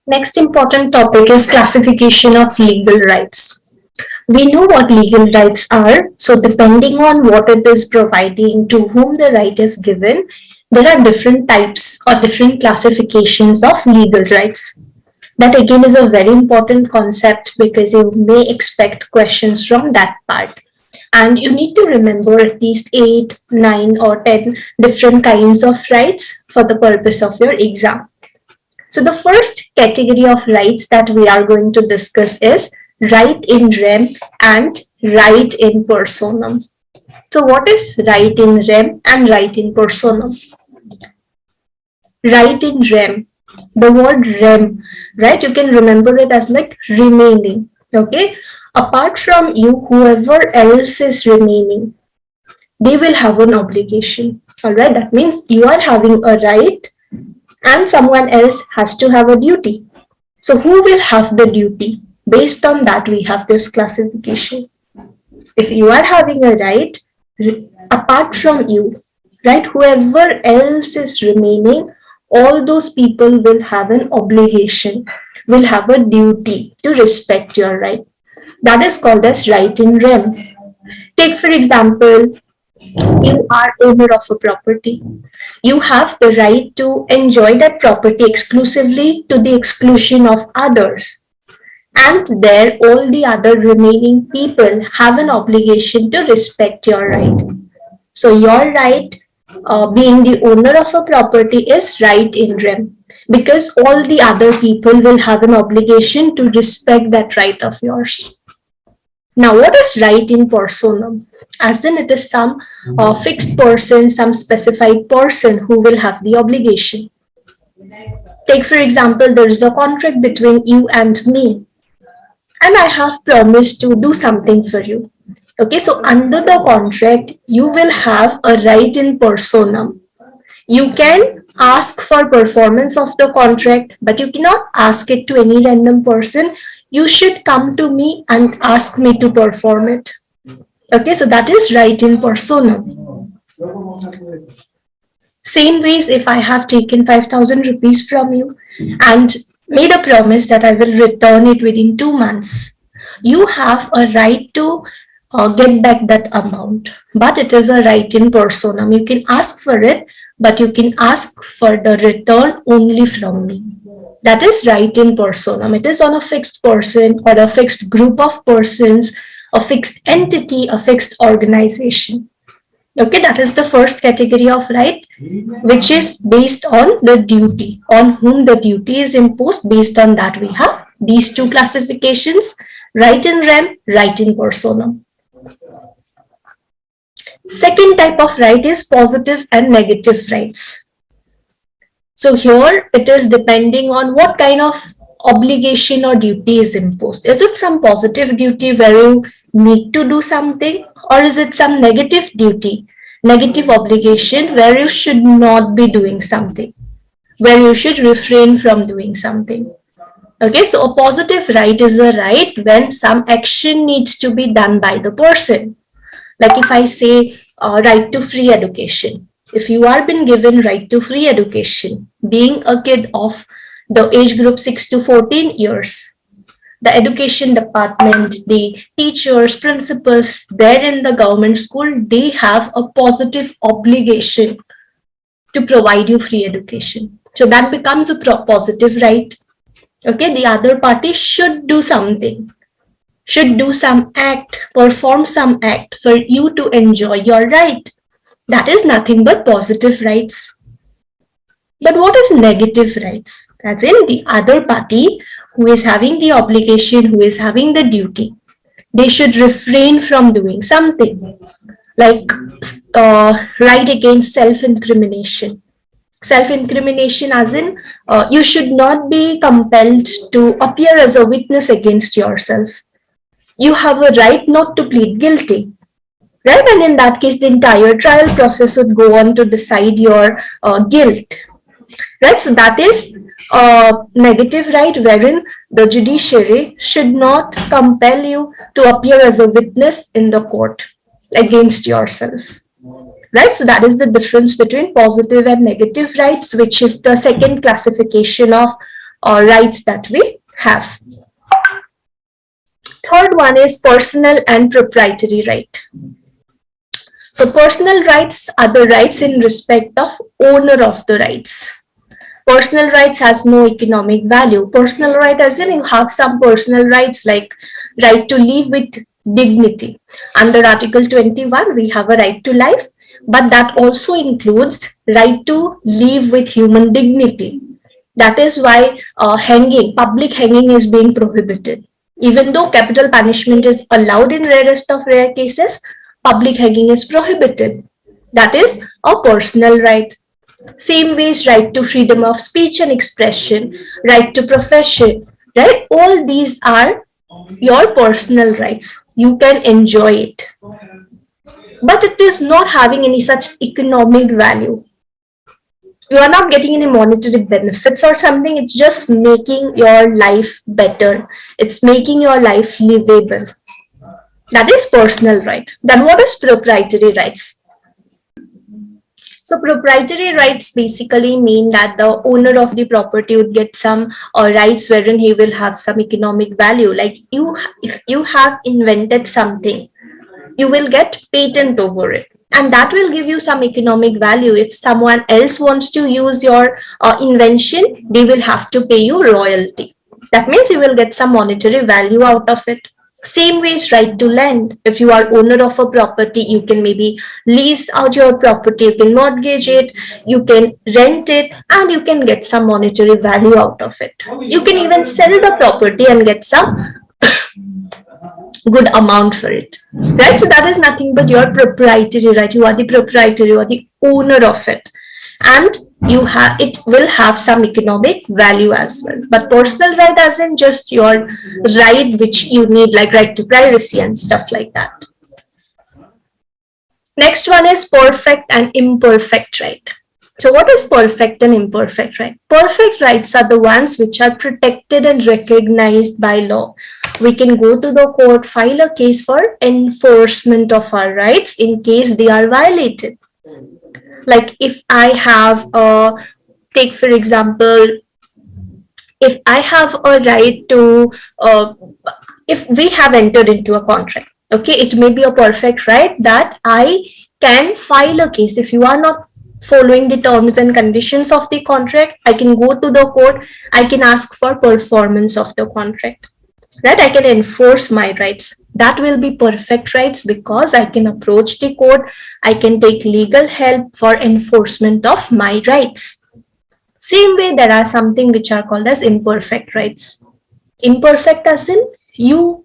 Next important topic is classification of legal rights. We know what legal rights are, so depending on what it is providing, to whom the right is given, there are different types or different classifications of legal rights. That again is a very important concept because you may expect questions from that part. And you need to remember at least 8, 9, or 10 different kinds of rights for the purpose of your exam. So the first category of rights that we are going to discuss is right in rem and right in personam. So what is right in rem and right in personam? Right in rem, the word rem, right? You can remember it as like remaining. Okay. Apart from you, whoever else is remaining, they will have an obligation. All right. That means you are having a right and someone else has to have a duty. So who will have the duty? Based on that, we have this classification. If you are having a right, apart from you, right, whoever else is remaining, all those people will have an obligation, will have a duty to respect your right. That is called as right in rem. Take for example, you are owner of a property. You have the right to enjoy that property exclusively to the exclusion of others. And there, all the other remaining people have an obligation to respect your right. So, your right, being the owner of a property, is right in rem because all the other people will have an obligation to respect that right of yours. Now, what is right in personam? As in, it is some fixed person, some specified person who will have the obligation. Take, for example, there is a contract between you and me, and I have promised to do something for you. Okay, so under the contract, you will have a right in personam. You can ask for performance of the contract, but you cannot ask it to any random person. You should come to me and ask me to perform it. Okay, so that is right in personam. Same ways, if I have taken 5,000 rupees from you and made a promise that I will return it within 2 months, you have a right to get back that amount. But it is a right in personam. You can ask for it, but you can ask for the return only from me. That is right in personam. It is on a fixed person or a fixed group of persons, a fixed entity, a fixed organization. Okay, that is the first category of right, which is based on the duty, on whom the duty is imposed. Based on that, we have these two classifications, right in rem, right in personam. Second type of right is positive and negative rights. So here it is depending on what kind of obligation or duty is imposed. Is it some positive duty where you need to do something, or is it some negative duty, negative obligation where you should not be doing something, where you should refrain from doing something? Okay, so a positive right is a right when some action needs to be done by the person. Like if I say right to free education, if you are been given right to free education, being a kid of the age group 6 to 14 years, the education department, the teachers, principals there in the government school, they have a positive obligation to provide you free education. So that becomes a positive right. Okay, the other party should do something, should do some act, perform some act for you to enjoy your right. That is nothing but positive rights. But what is negative rights? As in the other party who is having the obligation, who is having the duty, they should refrain from doing something, like right against self-incrimination. Self-incrimination as in you should not be compelled to appear as a witness against yourself. You have a right not to plead guilty, right? And in that case, the entire trial process would go on to decide your guilt, right? So that is a negative right wherein the judiciary should not compel you to appear as a witness in the court against yourself, right? So that is the difference between positive and negative rights, which is the second classification of or rights that we have. Third one is personal and proprietary right. So personal rights are the rights in respect of owner of the rights. Personal rights has no economic value. Personal right as in you have some personal rights like right to live with dignity. Under Article 21, we have a right to life, but that also includes right to live with human dignity. That is why hanging, public hanging is being prohibited. Even though capital punishment is allowed in rarest of rare cases, public hanging is prohibited. That is a personal right. Same ways, right to freedom of speech and expression, right to profession, right? All these are your personal rights. You can enjoy it. But it is not having any such economic value. You are not getting any monetary benefits or something. It's just making your life better. It's making your life livable. That is personal right. Then what is proprietary rights? So proprietary rights basically mean that the owner of the property would get some rights wherein he will have some economic value. Like if you have invented something, you will get patent over it. And that will give you some economic value. If someone else wants to use your invention, they will have to pay you royalty. That means you will get some monetary value out of it. Same ways, right to land. If you are owner of a property, you can maybe lease out your property, you can mortgage it, you can rent it, and you can get some monetary value out of it. You can even sell the property and get some good amount for it, right? So that is nothing but your proprietary right. You are the proprietor, you are the owner of it, and it will have some economic value as well. But personal right as in just your right which you need, like right to privacy and stuff like that. Next one is perfect and imperfect right. So what is perfect and imperfect right? Perfect rights are the ones which are protected and recognized by law. We can go to the court, file a case for enforcement of our rights in case they are violated. Like if I have take for example, if I have a right to if we have entered into a contract, okay, it may be a perfect right that I can file a case. If you are not following the terms and conditions of the contract, I can go to the court, I can ask for performance of the contract, right? I can enforce my rights. That will be perfect rights because I can approach the court, I can take legal help for enforcement of my rights. Same way, there are something which are called as imperfect rights. Imperfect as in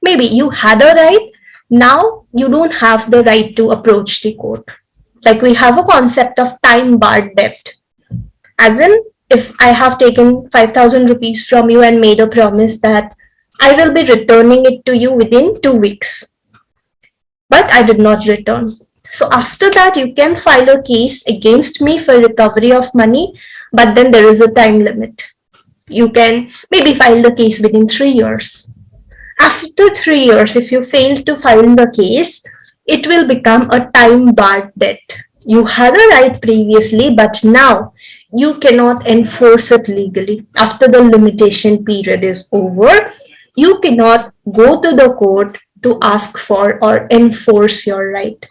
maybe you had a right, now you don't have the right to approach the court. Like we have a concept of time barred debt. As in, if I have taken 5,000 rupees from you and made a promise that I will be returning it to you within 2 weeks, but I did not return. So after that, you can file a case against me for recovery of money, but then there is a time limit. You can maybe file the case within 3 years. After 3 years, if you fail to file the case, it will become a time barred debt. You had a right previously, but now you cannot enforce it legally. After the limitation period is over, you cannot go to the court to ask for or enforce your right.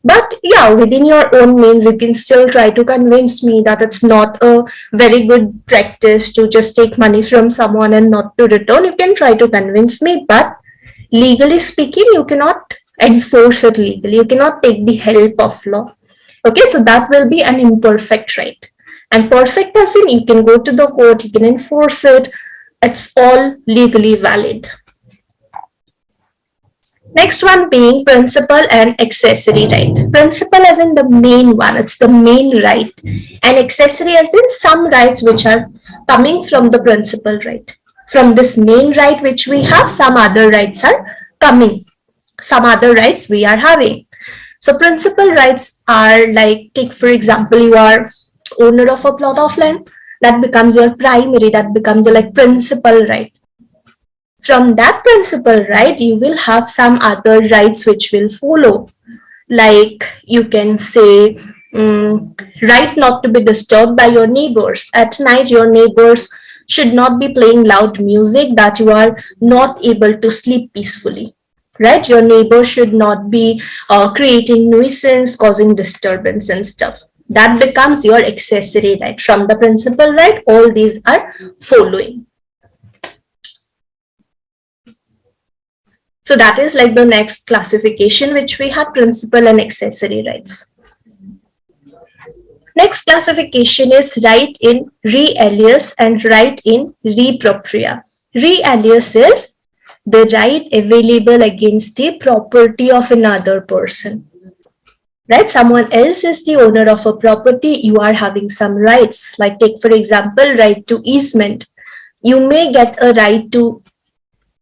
But yeah, within your own means, you can still try to convince me that it's not a very good practice to just take money from someone and not to return. You can try to convince me, but legally speaking, you cannot enforce it legally. You cannot take the help of law. Okay, so that will be an imperfect right. And perfect as in you can go to the court, you can enforce it. It's all legally valid. Next one being principal and accessory right. Principal as in the main one, it's the main right. And accessory as in some rights which are coming from the principal right. From this main right which we have, some other rights are coming. Some other rights we are having. So principal rights are like, take for example, you are owner of a plot of land, that becomes your primary, that becomes your like principal right. From that principal right, you will have some other rights which will follow. Like you can say, right not to be disturbed by your neighbors. At night, your neighbors should not be playing loud music that you are not able to sleep peacefully, right? Your neighbor should not be creating nuisance, causing disturbance and stuff. That becomes your accessory right. From the principal right, all these are following. So that is like the next classification which we have, principal and accessory rights. Next classification is right in re alius and right in re propria. Re alius is the right available against the property of another person. Right? Someone else is the owner of a property, you are having some rights. Like take for example, right to easement. You may get a right to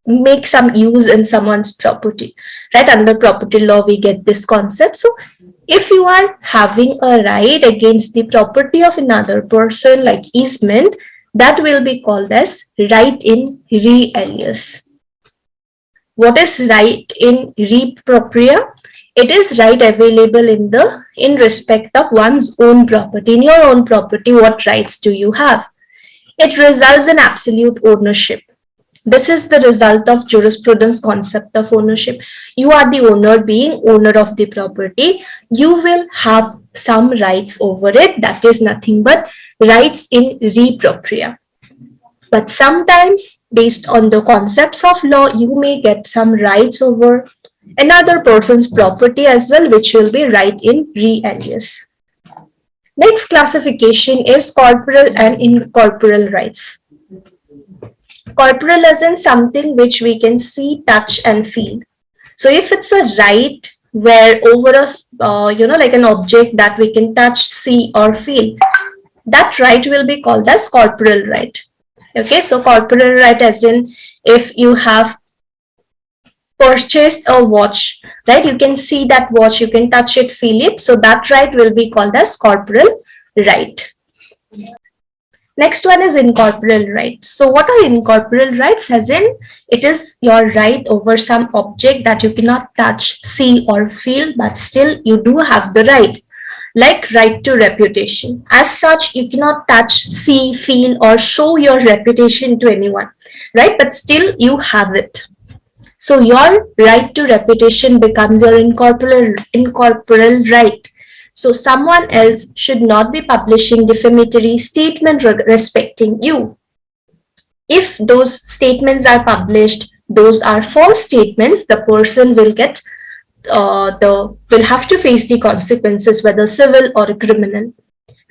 make some use in someone's property, right? Under property law we get this concept. So if you are having a right against the property of another person like easement, that will be called as right in re alius. What is right in re propria? It is right available in respect of one's own property. In your own property, what rights do you have? It results in absolute ownership. This is the result of jurisprudence concept of ownership. You are the owner, being owner of the property. You will have some rights over it. That is nothing but rights in re propria. But sometimes, based on the concepts of law, you may get some rights over another person's property as well, which will be right in re alius. Next classification is corporeal and incorporeal rights. Corporeal as in something which we can see, touch, and feel. So if it's a right where over us, like an object that we can touch, see, or feel, that right will be called as corporeal right. Okay, so corporeal right as in if you have purchased a watch, right? You can see that watch, you can touch it, feel it. So that right will be called as corporeal right. Next one is incorporeal rights. So what are incorporeal rights? As in, it is your right over some object that you cannot touch, see, or feel, but still you do have the right. Like right to reputation. As such, you cannot touch, see, feel, or show your reputation to anyone, right? But still you have it. So your right to reputation becomes your incorporeal right. So someone else should not be publishing defamatory statement respecting you. If those statements are published, those are false statements, the person will get will have to face the consequences, whether civil or criminal.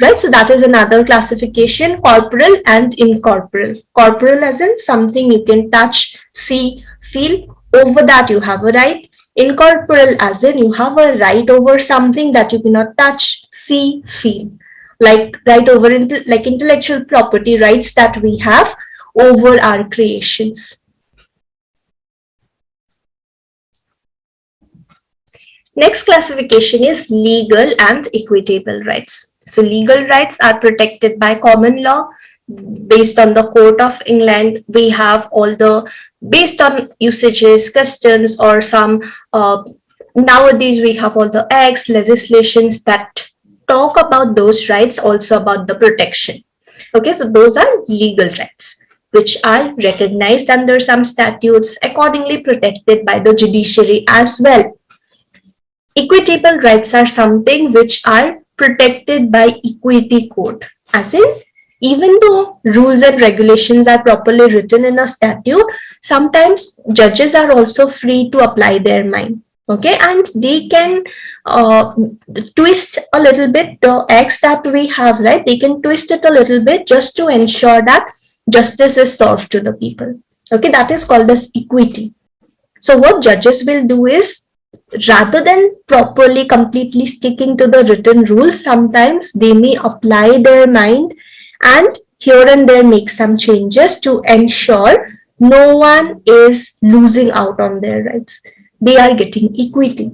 Right, so that is another classification, corporeal and incorporeal. Corporeal as in something you can touch, see, feel, over that you have a right. Incorporeal as in you have a right over something that you cannot touch, see, feel. Like right over like intellectual property rights that we have over our creations. Next classification is legal and equitable rights. So legal rights are protected by common law. Based on the Court of England, we have all the, based on usages, customs, or some, nowadays we have all the acts, legislations that talk about those rights, also about the protection. Okay, so those are legal rights, which are recognized under some statutes, accordingly protected by the judiciary as well. Equitable rights are something which are protected by equity code, as in even though rules and regulations are properly written in a statute, sometimes judges are also free to apply their mind. Okay, and they can twist a little bit the acts that we have, right? They can twist it a little bit just to ensure that justice is served to the people. Okay, that is called as equity. So what judges will do is, rather than properly completely sticking to the written rules, sometimes they may apply their mind and here and there make some changes to ensure no one is losing out on their rights. They are getting equity.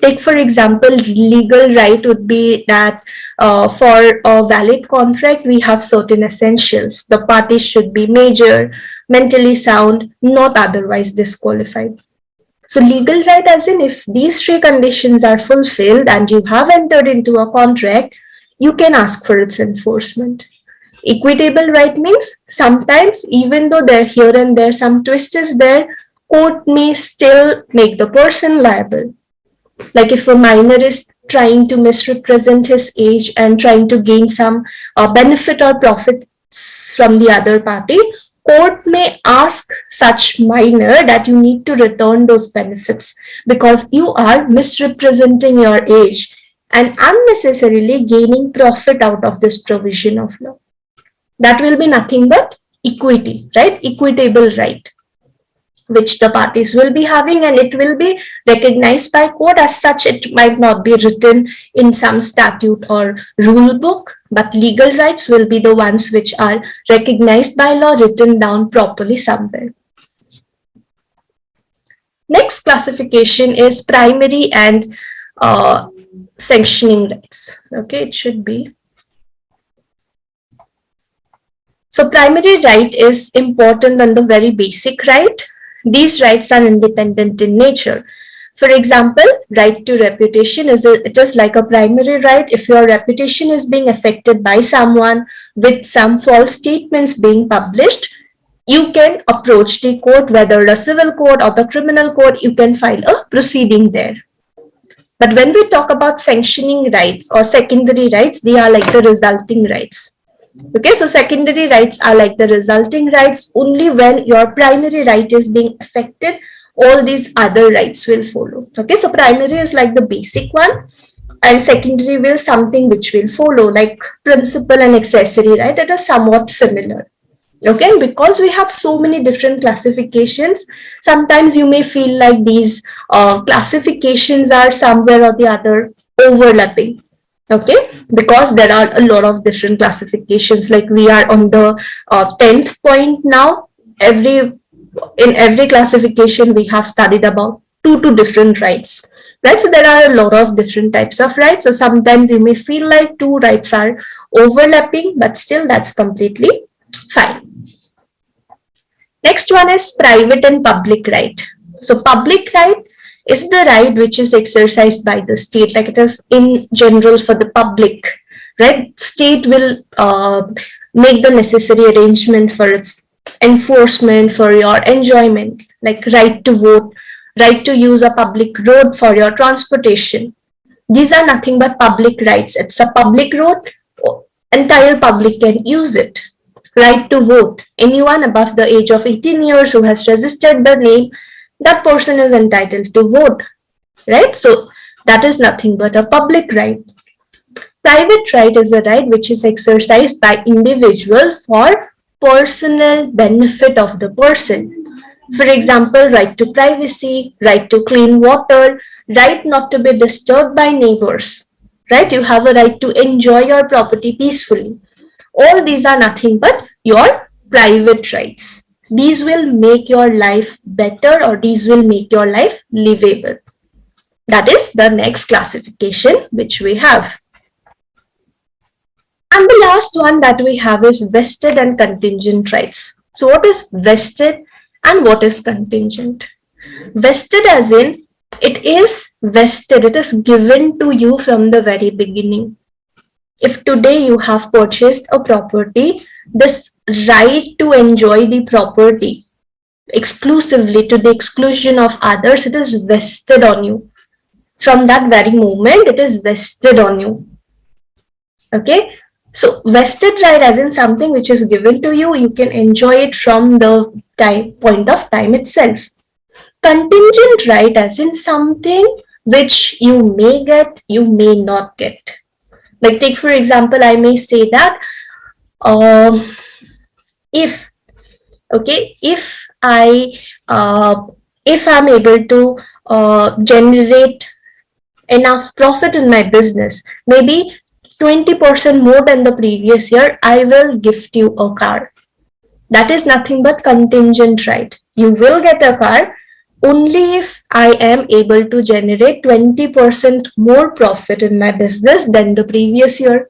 Take for example, legal right would be that for a valid contract, we have certain essentials. The parties should be major, mentally sound, not otherwise disqualified. So legal right as in if these three conditions are fulfilled and you have entered into a contract, you can ask for its enforcement. Equitable right means sometimes, even though there here and there some twist is there, court may still make the person liable. Like if a minor is trying to misrepresent his age and trying to gain some benefit or profits from the other party, court may ask such minor that you need to return those benefits because you are misrepresenting your age and unnecessarily gaining profit out of this provision of law. That will be nothing but equity, right? Equitable right, which the parties will be having, and it will be recognized by court. As such, it might not be written in some statute or rule book, but legal rights will be the ones which are recognized by law, written down properly somewhere. Next classification is primary and sanctioning rights. Okay, it should be. So primary right is important than the very basic right. These rights are independent in nature. For example, right to reputation is like a primary right. If your reputation is being affected by someone with some false statements being published, you can approach the court, whether the civil court or the criminal court, you can file a proceeding there. But when we talk about sanctioning rights or secondary rights, they are like the resulting rights. Okay, so secondary rights are like the resulting rights. Only when your primary right is being affected, all these other rights will follow. Okay, so primary is like the basic one, and secondary will something which will follow, like principal and accessory right. It is somewhat similar. Okay, because we have so many different classifications, sometimes you may feel like these classifications are somewhere or the other overlapping. Okay, because there are a lot of different classifications. Like we are on the 10th point now. In every classification we have studied about two different rights, right? So there are a lot of different types of rights. So sometimes you may feel like two rights are overlapping, but still that's completely fine. Next one is private and public right. So public right is the right which is exercised by the state, like it is in general for the public, right? State will make the necessary arrangement for its enforcement, for your enjoyment, like right to vote, right to use a public road for your transportation. These are nothing but public rights. It's a public road, entire public can use it. Right to vote, anyone above the age of 18 years who has registered the name, that person is entitled to vote, right? So that is nothing but a public right. Private right is a right which is exercised by individual for personal benefit of the person. For example, right to privacy, right to clean water, right not to be disturbed by neighbors, right? You have a right to enjoy your property peacefully. All these are nothing but your private rights. These will make your life better, or these will make your life livable. That is the next classification which we have. And the last one that we have is vested and contingent rights. So what is vested and what is contingent? Vested as in it is vested, it is given to you from the very beginning. If today you have purchased a property, this right to enjoy the property exclusively to the exclusion of others, it is vested on you. From that very moment, it is vested on you. Okay, so vested right as in something which is given to you, you can enjoy it from the point of time itself. Contingent right as in something which you may get, you may not get. Like take for example, I may say that if I'm able to generate enough profit in my business, maybe 20% more than the previous year, I will gift you a car. That is nothing but contingent right. You will get a car only if I am able to generate 20% more profit in my business than the previous year.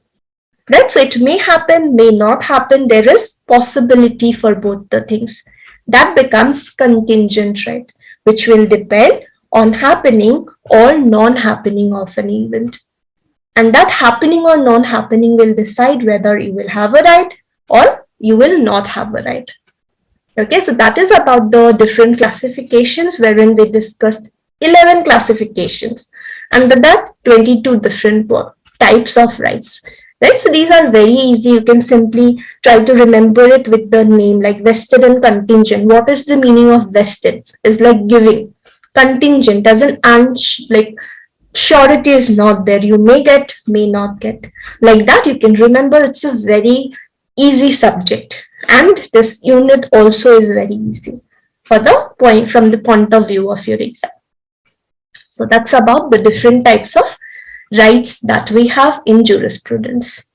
Right? So it may happen, may not happen. There is possibility for both the things. That becomes contingent right, which will depend on happening or non-happening of an event. And that happening or non-happening will decide whether you will have a right or you will not have a right. Okay, so that is about the different classifications, wherein we discussed 11 classifications. Under that, 22 different types of rights. Right, so these are very easy. You can simply try to remember it with the name, like vested and contingent. What is the meaning of vested? Is like giving. Contingent as an like surety is not there. You may get, may not get. Like that, you can remember. It's a very easy subject, and this unit also is very easy for the point from the point of view of your exam. So that's about the different types of rights that we have in jurisprudence.